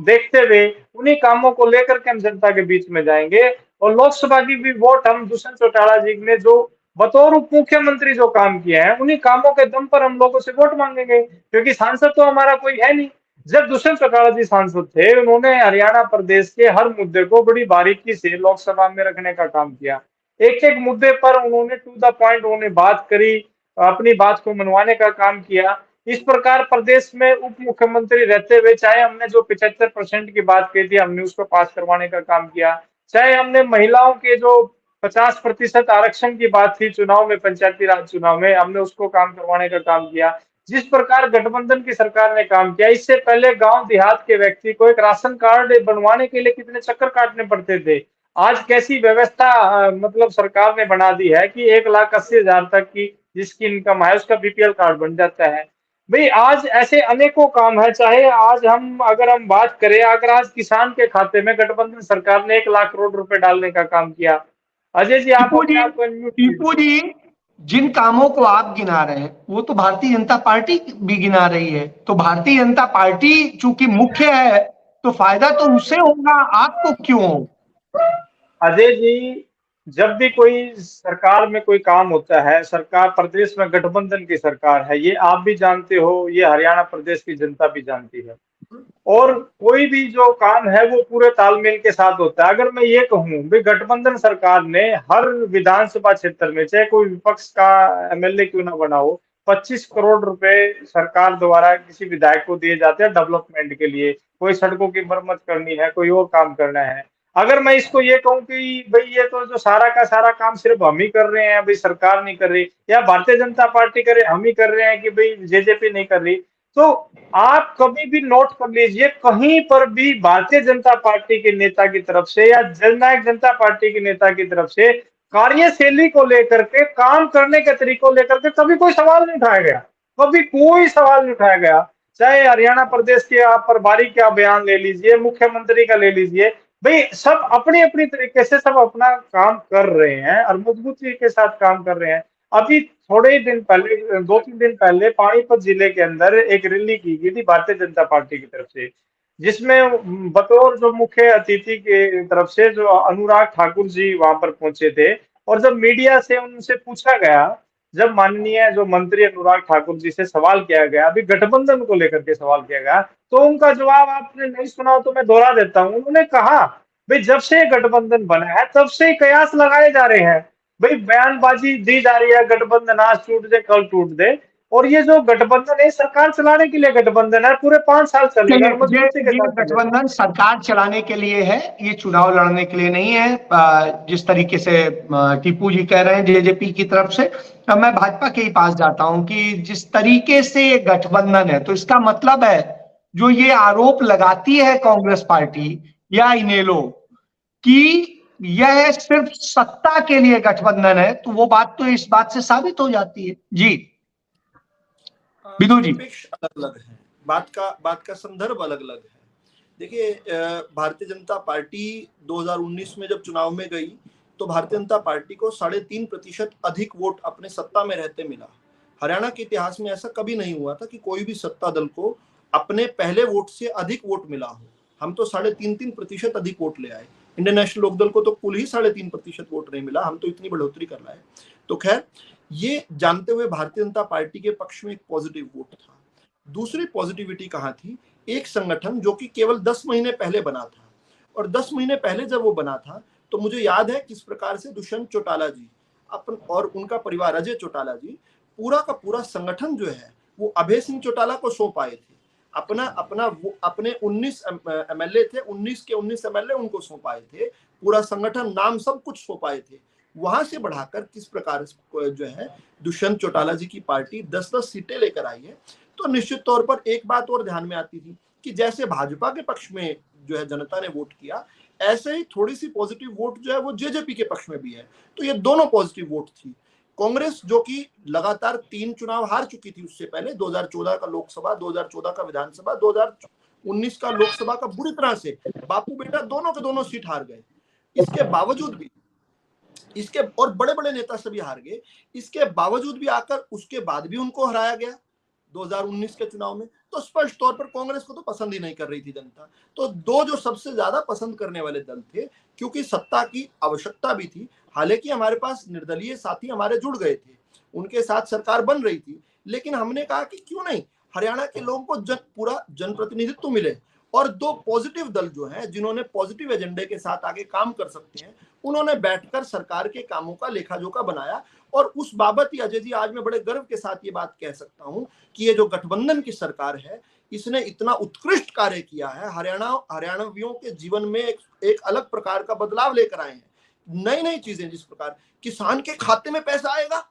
S4: देखते हुए, उन्हीं कामों को लेकर के हम जनता के बीच में जाएंगे। और लोकसभा की भी वोट हम दुष्यंत चौटाला जी ने जो बतौर उप मुख्यमंत्री जो काम किए हैं, उन्हीं कामों के दम पर हम लोगों से वोट मांगेंगे, क्योंकि सांसद तो हमारा कोई है नहीं। जब दुष्यंत चौटाला जी सांसद थे, उन्होंने हरियाणा प्रदेश के हर मुद्दे को बड़ी बारीकी से लोकसभा में रखने का काम किया। एक एक मुद्दे पर उन्होंने टू द पॉइंट उन्होंने बात करी, अपनी बात को मनवाने का काम किया। इस प्रकार प्रदेश में उप मुख्यमंत्री रहते हुए, चाहे हमने जो 75% की बात की थी, हमने उसको पास करवाने का काम किया, चाहे हमने महिलाओं के जो 50% आरक्षण की बात थी चुनाव में, पंचायती राज चुनाव में, हमने उसको काम करवाने का काम किया। जिस प्रकार गठबंधन की सरकार ने काम किया, इससे पहले गांव देहात के व्यक्ति को एक राशन कार्ड बनवाने के लिए कितने चक्कर काटने पड़ते थे। आज कैसी व्यवस्था मतलब सरकार ने बना दी है कि 1,80,000 तक की जिसकी इनकम है उसका बीपीएल कार्ड बन जाता है। भाई आज ऐसे अनेकों काम है, चाहे आज अगर हम बात करें, अगर आज किसान के खाते में गठबंधन सरकार ने 1,00,000 करोड़ रुपए डालने का काम किया। अजय जी, आप अपने आप को अनम्यूट
S1: टीपू
S4: कीजिए।
S1: जी, जिन कामों को आप गिना रहे हैं वो तो भारतीय जनता पार्टी भी गिना रही है, तो भारतीय जनता पार्टी चूंकि मुख्य है तो फायदा तो उससे होगा, आपको क्यों हो?
S4: अजय जी, जब भी कोई सरकार में कोई काम होता है, सरकार प्रदेश में गठबंधन की सरकार है, ये आप भी जानते हो, ये हरियाणा प्रदेश की जनता भी जानती है। और कोई भी जो काम है वो पूरे तालमेल के साथ होता है। अगर मैं ये कहूं भाई गठबंधन सरकार ने हर विधानसभा क्षेत्र में, चाहे कोई विपक्ष का एमएलए क्यों ना बना हो, 25 करोड़ रुपए सरकार द्वारा किसी विधायक को दिए जाते हैं डेवलपमेंट के लिए, कोई सड़कों की मरम्मत करनी है, कोई और काम करना है। अगर मैं इसको ये कहूं कि भाई ये तो जो सारा का सारा काम सिर्फ हम ही कर रहे हैं, भाई सरकार नहीं कर रही, या भारतीय जनता पार्टी करे, हम ही कर रहे हैं कि भाई जेजेपी नहीं कर रही, तो आप कभी भी नोट कर लीजिए, कहीं पर भी भारतीय जनता पार्टी के नेता की तरफ से या जननायक जनता पार्टी के नेता की तरफ से कार्यशैली को लेकर के, काम करने के तरीकों लेकर के कभी कोई सवाल नहीं उठाया गया, कभी कोई सवाल नहीं उठाया गया। चाहे हरियाणा प्रदेश के आप प्रभारी का बयान ले लीजिए, मुख्यमंत्री का ले लीजिए, भाई सब अपनी अपनी तरीके से सब अपना काम कर रहे हैं और मजबूती के साथ काम कर रहे हैं। अभी थोड़े ही दिन पहले, 2-3 दिन पहले पानीपत जिले के अंदर एक रैली की गई थी भारतीय जनता पार्टी की तरफ से, जिसमें बतौर जो मुख्य अतिथि के तरफ से जो अनुराग ठाकुर जी वहां पर पहुंचे थे। और जब मीडिया से उनसे पूछा गया, जब माननीय जो मंत्री अनुराग ठाकुर जी से सवाल किया गया, अभी गठबंधन को लेकर के सवाल किया गया, तो उनका जवाब आपने नहीं सुना तो मैं दोहरा देता हूं। उन्होंने कहा भाई जब से गठबंधन बना है तब से कयास लगाए जा रहे हैं, भाई बयानबाजी दी जा रही है, गठबंधन आज टूट दे कल टूट दे, और ये जो गठबंधन है सरकार चलाने के लिए गठबंधन है, पूरे 5 साल चलेगा और मजबूती के साथ चलेगा।
S1: गठबंधन सरकार चलाने के लिए है, ये चुनाव लड़ने के लिए नहीं है। जिस तरीके से टीपू जी कह रहे हैं जेजेपी की तरफ से, मैं भाजपा के ही पास जाता हूं कि जिस तरीके से ये गठबंधन है, तो इसका मतलब है जो ये आरोप लगाती है कांग्रेस पार्टी या इनेलो कि यह सिर्फ सत्ता के लिए गठबंधन है, तो वो बात तो इस बात से साबित हो जाती है। जी विदु जी,
S2: अलग अलग है, बात का संदर्भ अलग अलग है। देखिए, भारतीय जनता पार्टी 2019 में जब चुनाव में गई तो भारतीय जनता पार्टी को 3.5% अधिक वोट अपने सत्ता में रहते मिला। हरियाणा के इतिहास में ऐसा कभी नहीं हुआ था कि कोई भी सत्ता दल को अपने पहले वोट से अधिक वोट मिला हो। हम तो 3.5% अधिक वोट ले आए। इंडियन नेशनल लोकदल को तो कुल ही 3.5% वोट नहीं मिला, हम तो इतनी बढ़ोतरी कर लाए। तो खैर, ये जानते हुए भारतीय जनता पार्टी के पक्ष में एक पॉजिटिव वोट था। दूसरी पॉजिटिविटी कहाँ थी? एक संगठन जो कि केवल 10 महीने पहले बना था, और 10 महीने पहले जब वो बना था तो मुझे याद है किस प्रकार से दुष्यंत चौटाला जी और उनका परिवार अजय चौटाला जी पूरा का पूरा संगठन जो है वो अभय सिंह चौटाला को सौंप आए थे। अपने 19 एमएलए थे, 19 के 19 एमएलए उनको सौंप आए थे, पूरा संगठन, नाम सब कुछ सौंप आए थे। वहां से बढ़ाकर किस प्रकार जो है दुष्यंत चौटाला जी की पार्टी 10-10 सीटें लेकर आई है। तो निश्चित तौर पर एक बात और ध्यान में आती थी कि जैसे भाजपा के पक्ष में जो है जनता ने वोट किया, ऐसे ही थोड़ी सी पॉजिटिव वोट जो है वो जेजेपी के पक्ष में भी है। तो ये दोनों पॉजिटिव वोट थी। कांग्रेस जो कि लगातार 3 चुनाव हार चुकी थी उससे पहले, 2014 का लोकसभा, 2014 का विधानसभा, 2019 का लोकसभा का बुरी तरह से बापू बेटा दोनों के दोनों सीट हार गए। इसके बावजूद भी और बड़े बड़े नेता सभी हार गए, इसके बावजूद भी आकर उसके बाद भी उनको हराया गया 2019 के चुनाव में। तो स्पष्ट तौर पर कांग्रेस को तो पसंद ही नहीं कर रही थी जनता। तो दो जो सबसे ज्यादा पसंद करने वाले दल थे, क्योंकि सत्ता की आवश्यकता भी थी, हालांकि हमारे पास निर्दलीय साथी हमारे जुड़ गए थे, उनके साथ सरकार बन रही थी, लेकिन हमने कहा कि क्यों नहीं हरियाणा के लोगों को पूरा जनप्रतिनिधित्व मिले, और 2 पॉजिटिव दल जो हैं जिन्होंने पॉजिटिव एजेंडे के साथ आगे काम कर सकते हैं उन्होंने बैठकर सरकार के कामों का लेखा जोखा बनाया। और उस बाबत ही अजय जी आज मैं बड़े गर्व के साथ ये बात कह सकता हूं कि ये जो गठबंधन की सरकार है इसने इतना उत्कृष्ट कार्य किया है। हरियाणवियों के जीवन में एक अलग प्रकार का बदलाव लेकर आए हैं, नई नई चीजें। जिस प्रकार किसान के खाते में पैसा आएगा,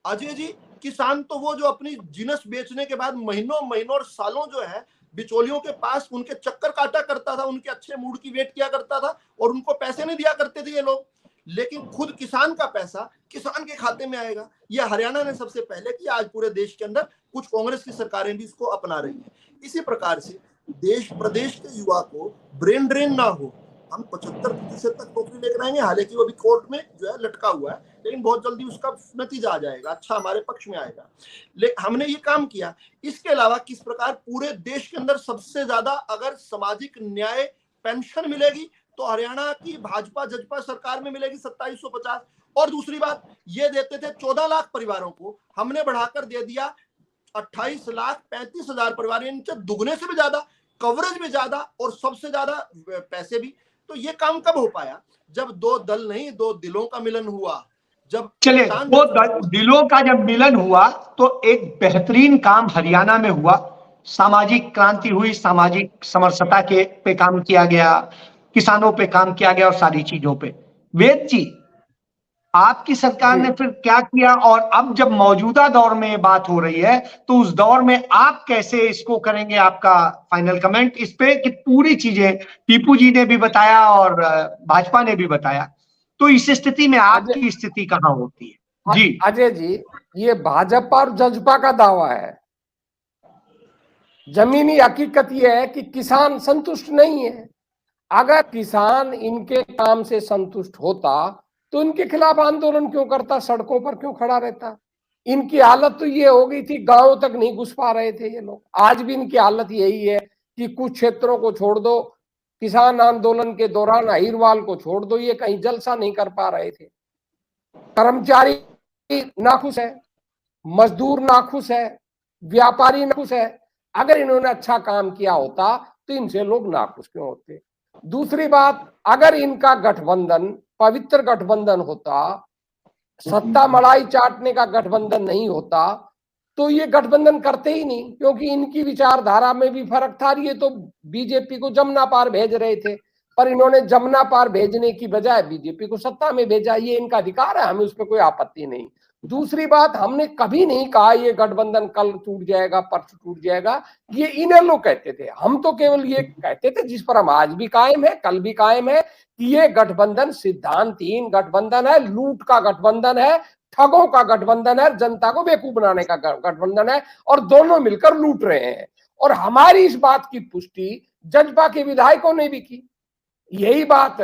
S2: अजय जी किसान तो वो जो अपनी जिनस बेचने के बाद महीनों महीनों और सालों जो है बिचौलियों के पास उनके चक्कर काटा करता था, उनके अच्छे मूड की वेट किया करता था और उनको पैसे नहीं दिया करते थे ये लोग, लेकिन खुद किसान का पैसा किसान के खाते में आएगा। यह हरियाणा ने सबसे पहले किया। आज पूरे देश के अंदर कुछ कांग्रेस की सरकारें भी इसको अपना रही हैं। इसी प्रकार से देश प्रदेश के युवा को ब्रेन ड्रेन ना हो, हम 75% तक नौकरी लेकर आएंगे। हालांकि वो भी कोर्ट में जो है लटका हुआ है, लेकिन बहुत जल्दी उसका नतीजा आ जाएगा, अच्छा हमारे पक्ष में आएगा। लेकिन हमने ये काम किया। इसके अलावा किस प्रकार पूरे देश के अंदर सबसे ज्यादा अगर सामाजिक न्याय पेंशन मिलेगी तो हरियाणा की भाजपा जजपा सरकार में मिलेगी 2750। और दूसरी बात, ये देते थे 14 लाख परिवारों को, हमने बढ़ाकर दे दिया 28,35,000 परिवार, इनसे दुगने से भी ज्यादा, कवरेज भी ज्यादा और सबसे ज्यादा पैसे भी। तो ये काम कब हो पाया? जब दो दल नहीं, दो दिलों का मिलन हुआ। जब
S1: चले दो दिलों का जब मिलन हुआ तो एक बेहतरीन काम हरियाणा में हुआ। सामाजिक क्रांति हुई, सामाजिक समरसता के पे काम किया गया, किसानों पे काम किया गया और सारी चीजों पे। वेद जी, आपकी सरकार ने फिर क्या किया? और अब जब मौजूदा दौर में बात हो रही है तो उस दौर में आप कैसे इसको करेंगे? आपका फाइनल कमेंट इस पे कि पूरी चीजें टीपू जी ने भी बताया और भाजपा ने भी बताया, तो इस स्थिति में आपकी स्थिति कहां होती है? जी
S3: अजय जी, ये भाजपा और जजपा का दावा है। जमीनी हकीकत यह है कि किसान संतुष्ट नहीं है। अगर किसान इनके काम से संतुष्ट होता तो इनके खिलाफ आंदोलन क्यों करता, सड़कों पर क्यों खड़ा रहता? इनकी हालत तो ये हो गई थी, गांव तक नहीं घुस पा रहे थे ये लोग। आज भी इनकी हालत यही है कि कुछ क्षेत्रों को छोड़ दो, किसान आंदोलन के दौरान अहिरवाल को छोड़ दो, ये कहीं जलसा नहीं कर पा रहे थे। कर्मचारी नाखुश है, मजदूर नाखुश है, व्यापारी नाखुश है। अगर इन्होंने अच्छा काम किया होता तो इनसे लोग नाखुश क्यों होते? दूसरी बात, अगर इनका गठबंधन पवित्र गठबंधन होता, सत्ता मलाई चाटने का गठबंधन नहीं होता, तो ये गठबंधन करते ही नहीं, क्योंकि इनकी विचारधारा में भी फर्क था। ये तो बीजेपी को जमुना पार भेज रहे थे, पर इन्होंने जमुना पार भेजने की बजाय बीजेपी को सत्ता में भेजा। ये इनका अधिकार है, हमें उस पर कोई आपत्ति नहीं। दूसरी बात, हमने कभी नहीं कहा ये गठबंधन कल टूट जाएगा, परसों टूट जाएगा। ये इन्हें लोग कहते थे, हम तो केवल ये कहते थे, जिस पर हम आज भी कायम है, कल भी कायम है, कि ये गठबंधन सिद्धांतहीन गठबंधन है, लूट का गठबंधन है, ठगों का गठबंधन है, जनता को बेवकूफ बनाने का गठबंधन है, और दोनों मिलकर लूट रहे हैं। और हमारी इस बात की पुष्टि जजपा के विधायकों ने भी की। यही बात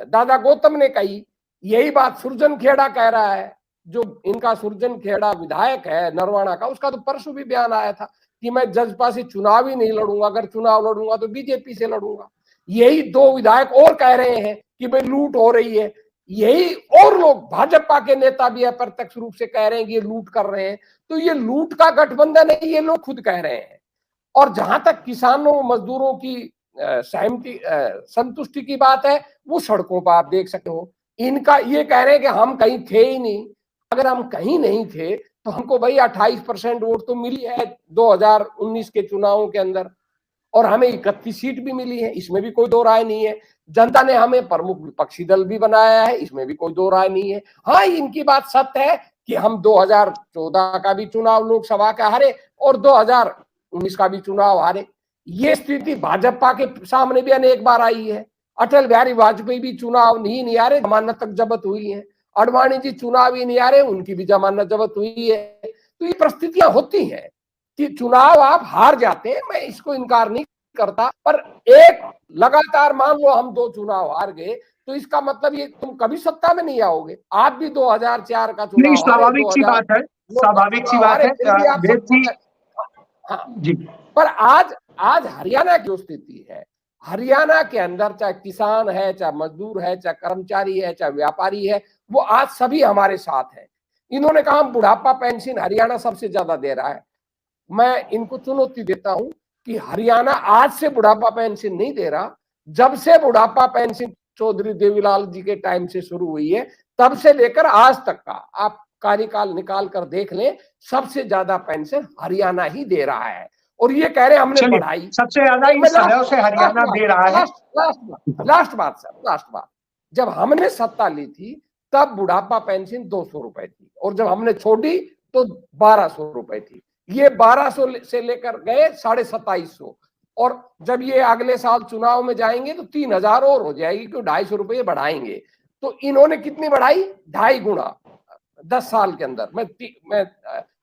S3: दादा गौतम ने कही, यही बात सुरजन खेड़ा कह रहा है। जो इनका सुरजन खेड़ा विधायक है नरवाना का, उसका तो परसों भी बयान आया था कि मैं जजपा से चुनाव ही नहीं लड़ूंगा, अगर चुनाव लड़ूंगा तो बीजेपी से लड़ूंगा। यही दो विधायक और कह रहे हैं कि भाई लूट हो रही है। यही और लोग, भाजपा के नेता भी अप्रत्यक्ष रूप से कह रहे हैं कि ये लूट कर रहे हैं। तो ये लूट का गठबंधन है, ये लोग खुद कह रहे हैं। और जहां तक किसानों मजदूरों की सहमति संतुष्टि की बात है, वो सड़कों पर आप देख सकते हो। इनका ये कह रहे हैं कि हम कहीं थे ही नहीं। अगर हम कहीं नहीं थे तो हमको भाई 28% वोट तो मिली है 2019 के चुनावों के अंदर, और हमें 31 सीट भी मिली है, इसमें भी कोई दो राय नहीं है। जनता ने हमें प्रमुख विपक्षी दल भी बनाया है, इसमें भी कोई दो राय नहीं है। हाँ, इनकी बात सत्य है कि हम 2014 का भी चुनाव लोकसभा का हारे और 2019 का भी चुनाव हारे। ये स्थिति भाजपा के सामने भी अनेक बार आई है। अटल बिहारी वाजपेयी भी चुनाव नहीं हारे, जमानत तक जब्त हुई है। अडवाणी जी चुनाव ही नहीं आ रहे, उनकी भी जमानत जब्त हुई है। तो ये परिस्थितियां होती हैं कि चुनाव आप हार जाते हैं, मैं इसको इनकार नहीं करता, पर एक लगातार मान लो हम 2 चुनाव हार गए तो इसका मतलब ये तुम कभी सत्ता में नहीं आओगे। आप भी 2004 का चुनाव,
S1: स्वाभाविक सी बात है, स्वाभाविक सी बात है।
S3: हाँ जी, पर आज हरियाणा की स्थिति है, हरियाणा के अंदर चाहे किसान है, चाहे मजदूर है, चाहे कर्मचारी है, चाहे व्यापारी है, वो आज सभी हमारे साथ है। इन्होंने कहा बुढ़ापा पेंशन हरियाणा सबसे ज्यादा दे रहा है। मैं इनको चुनौती देता हूं कि हरियाणा आज से बुढ़ापा पेंशन नहीं दे रहा, जब से बुढ़ापा पेंशन चौधरी देवीलाल जी के टाइम से शुरू हुई है, तब से लेकर आज तक का आप कार्यकाल निकाल कर देख लें, सबसे ज्यादा पेंशन हरियाणा ही दे रहा है। और ये कह रहे हैं हमने बढ़ाई,
S1: सबसे ज्यादा इस सदैव से हरियाणा दे रहा है।
S3: लास्ट बात सर, लास्ट बात, जब हमने सत्ता ली थी तब बुढ़ापा पेंशन 200 रुपए थी, और जब हमने छोड़ी तो 1200 रुपए थी। ये 1200 से लेकर गए 2750, और जब ये अगले साल चुनाव में जाएंगे तो 3000 और हो जाएगी, क्यों 250 रुपये बढ़ाएंगे। तो इन्होंने कितनी बढ़ाई? 2.5 गुना 10 साल के अंदर। मैं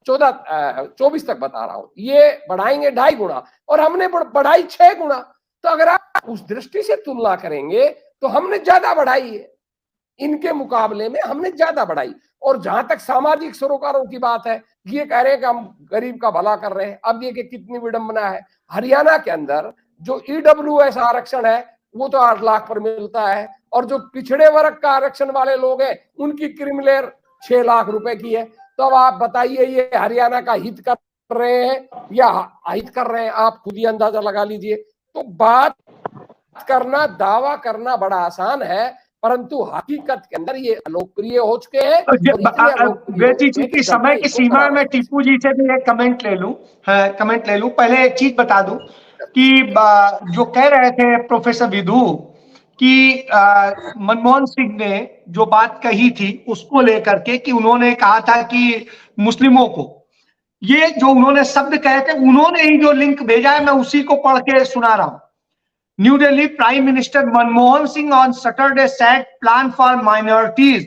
S3: 24 तक बता रहा हूं, ये बढ़ाएंगे 2.5 गुना, और हमने बढ़ाई 6 गुना। तो अगर आप उस दृष्टि से तुलना करेंगे तो हमने ज्यादा बढ़ाई है, इनके मुकाबले में हमने ज्यादा बढ़ाई। और जहां तक सामाजिक सरोकारों की बात है, ये कह रहे हैं कि हम गरीब का भला कर रहे हैं। अब ये कि कितनी विडंबना है, हरियाणा के अंदर जो ईडब्ल्यूएस आरक्षण है वो तो 8 लाख पर मिलता है, और जो पिछड़े वर्ग का आरक्षण वाले लोग हैं उनकी क्रिमिलेयर 6 लाख रुपए की है। तो अब आप बताइए, ये हरियाणा का हित कर रहे हैं या अहित कर रहे हैं? आप खुद ही अंदाजा लगा लीजिए। तो बात करना, दावा करना बड़ा आसान है, परंतु हकीकत के अंदर ये अलोकप्रिय हो चुके हैं।
S1: की समय की सीमा में टीपू जी से भी एक कमेंट ले लूं, पहले एक चीज बता दूं कि जो कह रहे थे प्रोफेसर विधु कि मनमोहन सिंह ने जो बात कही थी उसको लेकर के, कि उन्होंने कहा था कि मुस्लिमों को, ये जो उन्होंने शब्द कहे थे, उन्होंने ही जो लिंक भेजा है मैं उसी को पढ़ के सुना रहा हूं। New Delhi Prime Minister Manmohan Singh on Saturday said plan for minorities,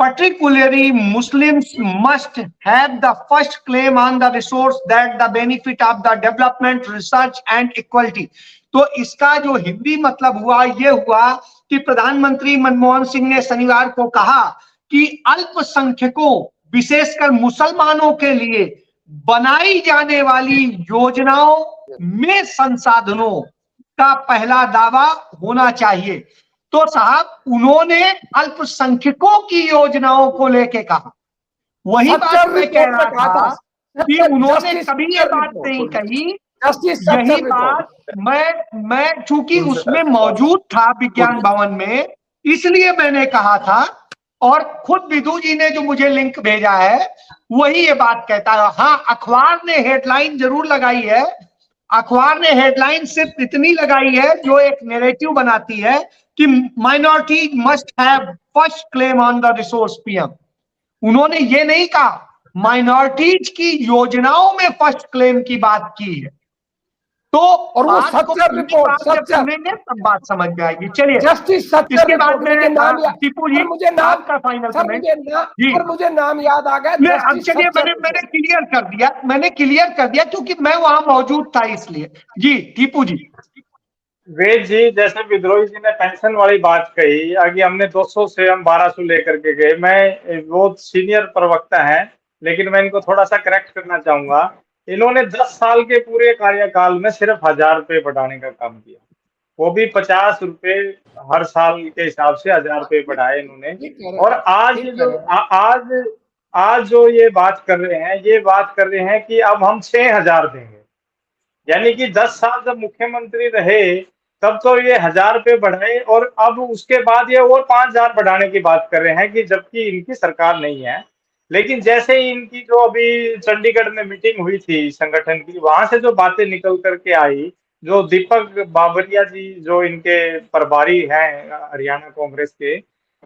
S1: particularly Muslims, must have the first claim on the resource that the benefit of the development, research and equality। तो इसका जो हिंदी मतलब हुआ, ये हुआ कि प्रधानमंत्री मनमोहन सिंह ने शनिवार को कहा कि अल्पसंख्यकों, विशेषकर मुसलमानों के लिए बनाई जाने वाली योजनाओं में संसाधनों का पहला दावा होना चाहिए। तो साहब उन्होंने अल्पसंख्यकों की योजनाओं को लेके कहा, वही बात मैं कह रहा था कि उन्होंने कभी ये बात नहीं कही। यही बात मैं चूंकि उसमें मौजूद था विज्ञान भवन में, इसलिए मैंने कहा था, और खुद विधु जी ने जो मुझे लिंक भेजा है वही ये बात कहता है। हाँ, अखबार ने हेडलाइन जरूर लगाई है, अखबार ने हेडलाइन सिर्फ इतनी लगाई है जो एक नैरेटिव बनाती है कि minority must have first claim on the resource PM. उन्होंने ये नहीं कहा, माइनॉरिटीज की योजनाओं में फर्स्ट क्लेम की बात की है। तो
S3: और वो सच्चर रिपोर्ट
S1: सुनेंगे तब बात समझ में आएगी। चलिए,
S3: इसके बाद में
S1: टीपू जी
S3: मुझे नाम का
S1: फाइनल कमेंट,
S3: और मुझे नाम याद आ गया।
S1: चलिए, मैंने क्लियर कर दिया क्योंकि मैं वहां मौजूद था इसलिए। जी टीपू जी।
S4: वेद जी, जैसे विद्रोही जी ने पेंशन वाली बात कही, आगे हमने 200 से हम 1200 लेकर के गए। मैं वो सीनियर प्रवक्ता है, लेकिन मैं इनको थोड़ा सा करेक्ट करना चाहूंगा। इन्होंने 10 साल के पूरे कार्यकाल में सिर्फ 1000 रुपये बढ़ाने का काम किया, वो भी 50 रुपए हर साल के हिसाब से 1000 रुपये बढ़ाए इन्होंने। और आज जो ये बात कर रहे हैं, ये बात कर रहे हैं कि अब हम 6000 देंगे। यानी कि 10 साल जब मुख्यमंत्री रहे तब तो ये 1000 रुपये बढ़ाए, और अब उसके बाद ये और 5000 बढ़ाने की बात कर रहे हैं, कि जबकि इनकी सरकार नहीं है। लेकिन जैसे ही इनकी जो अभी चंडीगढ़ में मीटिंग हुई थी संगठन की, वहां से जो बातें निकल करके आई, जो दीपक बाबरिया जी जो इनके प्रभारी हैं हरियाणा कांग्रेस के,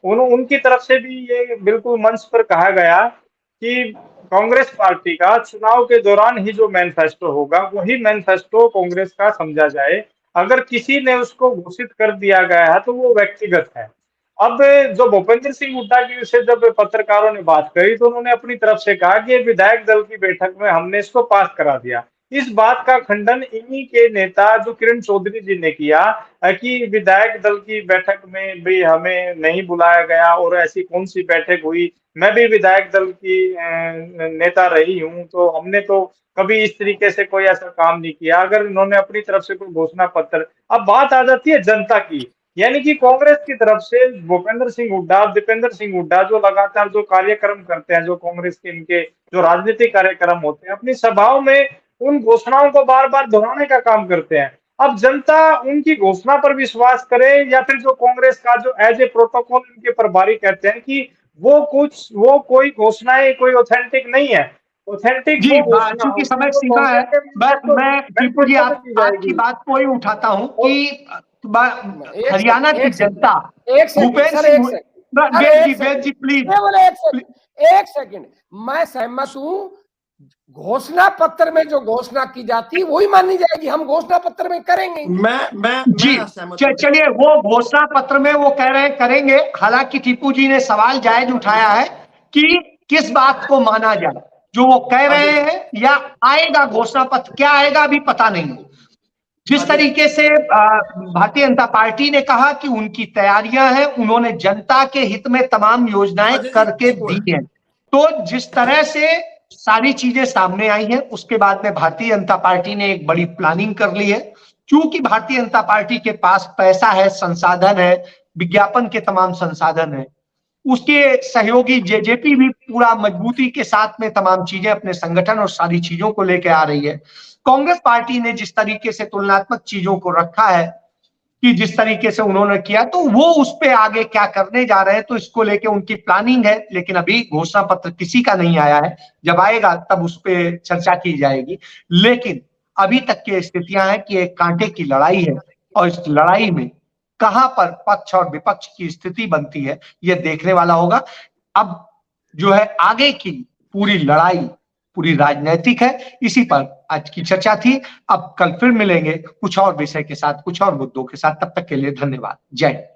S4: उनकी तरफ से भी ये बिल्कुल मंच पर कहा गया कि कांग्रेस पार्टी का चुनाव के दौरान ही जो मैनिफेस्टो होगा वही मैनिफेस्टो कांग्रेस का समझा जाए। अगर किसी ने उसको घोषित कर दिया गया है तो वो व्यक्तिगत है। अब जो भूपेंद्र सिंह हुड्डा की से जब पत्रकारों ने बात करी तो उन्होंने अपनी तरफ से कहा कि विधायक दल की बैठक में हमने इसको पास करा दिया। इस बात का खंडन इन्हीं के नेता जो किरण चौधरी जी ने किया कि विधायक दल की बैठक में भी हमें नहीं बुलाया गया, और ऐसी कौन सी बैठक हुई, मैं भी विधायक दल की नेता रही हूं, तो हमने तो कभी इस तरीके से कोई ऐसा काम नहीं किया। अगर इन्होंने अपनी तरफ से कोई घोषणा पत्र, अब बात आ जाती है जनता की, यानी कि कांग्रेस की तरफ से भूपेंद्र सिंह हुड्डा, दीपेंद्र सिंह हुड्डा जो लगातार जो कार्यक्रम करते हैं, जो कांग्रेस के इनके जो राजनीतिक कार्यक्रम होते हैं, अपनी सभाओं में उन घोषणाओं को बार बार दोहराने का काम करते हैं। अब जनता उनकी घोषणा पर विश्वास करे या फिर जो कांग्रेस का जो एज ए प्रोटोकॉल उनके प्रभारी कहते हैं कि वो कोई घोषणाएं कोई ऑथेंटिक नहीं है, ऑथेंटिक
S1: जी,
S4: वो घोषणा
S1: चूंकि समय सीमा है, मैं टीपू जी आपकी बात को ही उठाता हूं कि हरियाणा की जनता भूपेंद्र सिंह, वेद जी प्लीज
S3: एक सेकंड, मैं सहमत हूं। घोषणा पत्र में जो घोषणा की जाती है वही मानी जाएगी, हम घोषणा पत्र में करेंगे।
S1: चलिए, वो घोषणा पत्र में वो कह रहे हैं करेंगे। हालांकि टीपू जी ने सवाल जायज उठाया है कि किस बात को माना जाए, जो वो कह रहे हैं या आएगा घोषणा पत्र, क्या आएगा अभी पता नहीं। जिस तरीके से भारतीय जनता पार्टी ने कहा कि उनकी तैयारियां हैं, उन्होंने जनता के हित में तमाम योजनाएं करके दी हैं, तो जिस तरह से सारी चीजें सामने आई हैं, उसके बाद में भारतीय जनता पार्टी ने एक बड़ी प्लानिंग कर ली है। क्योंकि भारतीय जनता पार्टी के पास पैसा है, संसाधन है, विज्ञापन के तमाम संसाधन है, उसके सहयोगी जेजेपी भी पूरा मजबूती के साथ में तमाम चीजें अपने संगठन और सारी चीजों को लेकर आ रही है। कांग्रेस पार्टी ने जिस तरीके से तुलनात्मक चीजों को रखा है कि जिस तरीके से उन्होंने किया, तो वो उस पे आगे क्या करने जा रहे हैं, तो इसको लेके उनकी प्लानिंग है। लेकिन अभी घोषणा पत्र किसी का नहीं आया है, जब आएगा तब उस पर चर्चा की जाएगी। लेकिन अभी तक की स्थितियां हैं कि एक कांटे की लड़ाई है, और इस लड़ाई में कहां पर पक्ष और विपक्ष की स्थिति बनती है, यह देखने वाला होगा। अब जो है आगे की पूरी लड़ाई पूरी राजनीतिक है। इसी पर आज की चर्चा थी। अब कल फिर मिलेंगे कुछ और विषय के साथ, कुछ और मुद्दों के साथ। तब तक के लिए धन्यवाद। जय।